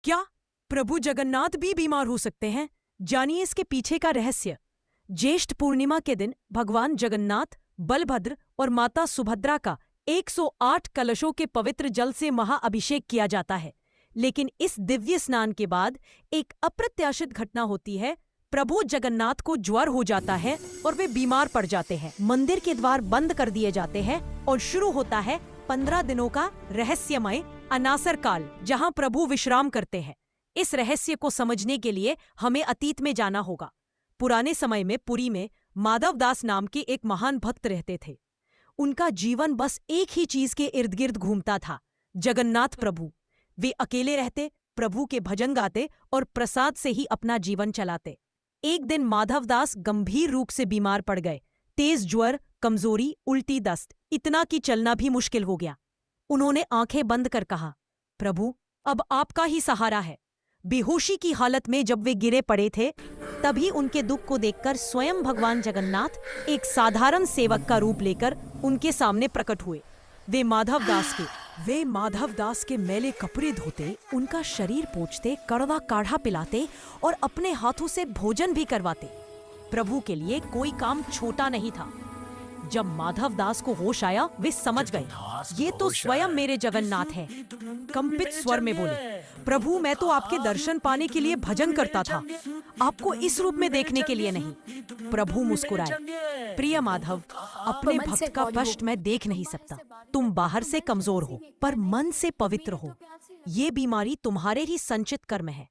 क्या प्रभु जगन्नाथ भी बीमार हो सकते हैं? जानिए इसके पीछे का रहस्य। ज्येष्ठ पूर्णिमा के दिन भगवान जगन्नाथ, बलभद्र और माता सुभद्रा का 108 कलशों के पवित्र जल से महाअभिषेक किया जाता है। लेकिन इस दिव्य स्नान के बाद एक अप्रत्याशित घटना होती है। प्रभु जगन्नाथ को ज्वर हो जाता है और वे बीमार पड़ जाते हैं। मंदिर के द्वार बंद कर दिए जाते हैं और शुरू होता है 15 दिनों का रहस्यमय अनासर काल, जहां प्रभु विश्राम करते हैं। इस रहस्य को समझने के लिए हमें अतीत में जाना होगा। पुराने समय में पुरी में माधव दास नाम के एक महान भक्त रहते थे। उनका जीवन बस एक ही चीज के इर्द गिर्द घूमता था, जगन्नाथ प्रभु। वे अकेले रहते, प्रभु के भजन गाते और प्रसाद से ही अपना जीवन चलाते। एक दिन माधव दास गंभीर रूप से बीमार पड़ गए। तेज ज्वर, कमजोरी, उल्टी दस्त, इतना कि चलना भी मुश्किल हो गया। उन्होंने आंखें बंद कर कहा, प्रभु अब आपका ही सहारा है। बेहोशी की हालत में जब वे गिरे पड़े थे, तभी उनके दुख को देखकर स्वयं भगवान जगन्नाथ एक साधारण सेवक का रूप लेकर उनके सामने प्रकट हुए। वे माधव दास के मैले कपड़े धोते, उनका शरीर पोंछते, कड़वा काढ़ा पिलाते और अपने हाथों से भोजन भी करवाते। प्रभु के लिए कोई काम छोटा नहीं था। जब माधव दास को होश आया, वे समझ गए, ये तो स्वयं मेरे जगन्नाथ हैं। कंपित स्वर में बोले, प्रभु मैं तो आपके दर्शन पाने के लिए भजन करता था, आपको इस रूप में देखने के लिए नहीं। प्रभु मुस्कुराए, प्रिय माधव, अपने भक्त का कष्ट मैं देख नहीं सकता। तुम बाहर से कमजोर हो पर मन से पवित्र हो। ये बीमारी तुम्हारे ही संचित कर्म है।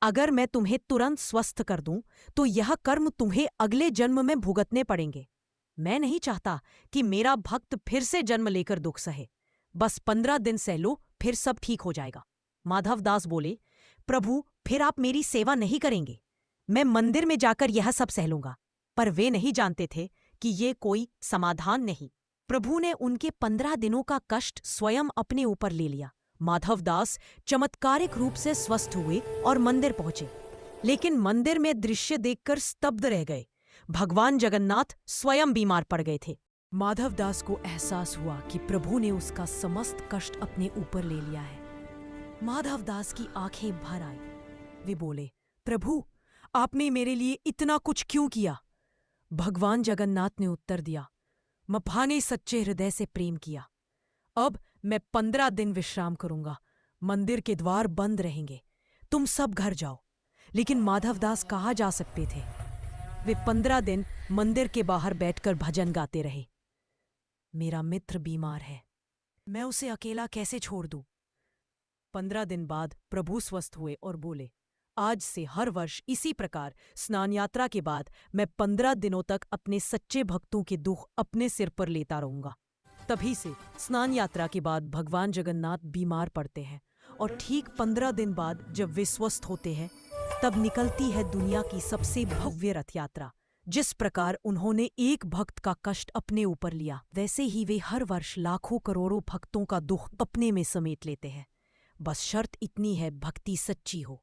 अगर मैं तुम्हें तुरंत स्वस्थ कर दूं, तो यह कर्म तुम्हें अगले जन्म में भुगतने पड़ेंगे। मैं नहीं चाहता कि मेरा भक्त फिर से जन्म लेकर दुख सहे। बस 15 दिन सह लो, फिर सब ठीक हो जाएगा। माधव दास बोले, प्रभु फिर आप मेरी सेवा नहीं करेंगे। मैं मंदिर में जाकर यह सब सह लूंगा। पर वे नहीं जानते थे कि ये कोई समाधान नहीं। प्रभु ने उनके 15 दिनों का कष्ट स्वयं अपने ऊपर ले लिया। माधव दास चमत्कारिक रूप से स्वस्थ हुए और मंदिर पहुंचे। लेकिन मंदिर में दृश्य देखकर स्तब्ध रह गए। भगवान जगन्नाथ स्वयं बीमार पड़ गए थे। माधव दास को एहसास हुआ कि प्रभु ने उसका समस्त कष्ट अपने ऊपर ले लिया है। माधव दास की आंखें भर आई। वे बोले, प्रभु आपने मेरे लिए इतना कुछ क्यों किया? भगवान जगन्नाथ ने उत्तर दिया, मप्पा ने सच्चे हृदय से प्रेम किया। अब मैं 15 दिन विश्राम करूंगा। मंदिर के द्वार बंद रहेंगे। तुम सब घर जाओ। लेकिन माधव दास कहाँ जा सकते थे? वे 15 दिन मंदिर के बाहर बैठकर भजन गाते रहे। मेरा मित्र बीमार है, मैं उसे अकेला कैसे छोड़ दूं? 15 दिन बाद प्रभु स्वस्थ हुए और बोले, आज से हर वर्ष इसी प्रकार स्नान यात्रा के बाद मैं 15 दिनों तक अपने सच्चे भक्तों के दुख अपने सिर पर लेता रहूंगा। तभी से स्नान यात्रा के बाद भगवान जगन्नाथ बीमार पड़ते हैं और ठीक 15 दिन बाद जब वे स्वस्थ होते हैं, तब निकलती है दुनिया की सबसे भव्य रथ यात्रा। जिस प्रकार उन्होंने एक भक्त का कष्ट अपने ऊपर लिया, वैसे ही वे हर वर्ष लाखों करोड़ों भक्तों का दुख अपने में समेट लेते हैं। बस शर्त इतनी है, भक्ति सच्ची हो।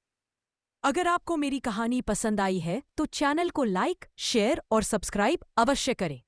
अगर आपको मेरी कहानी पसंद आई है तो चैनल को लाइक, शेयर और सब्सक्राइब अवश्य करें।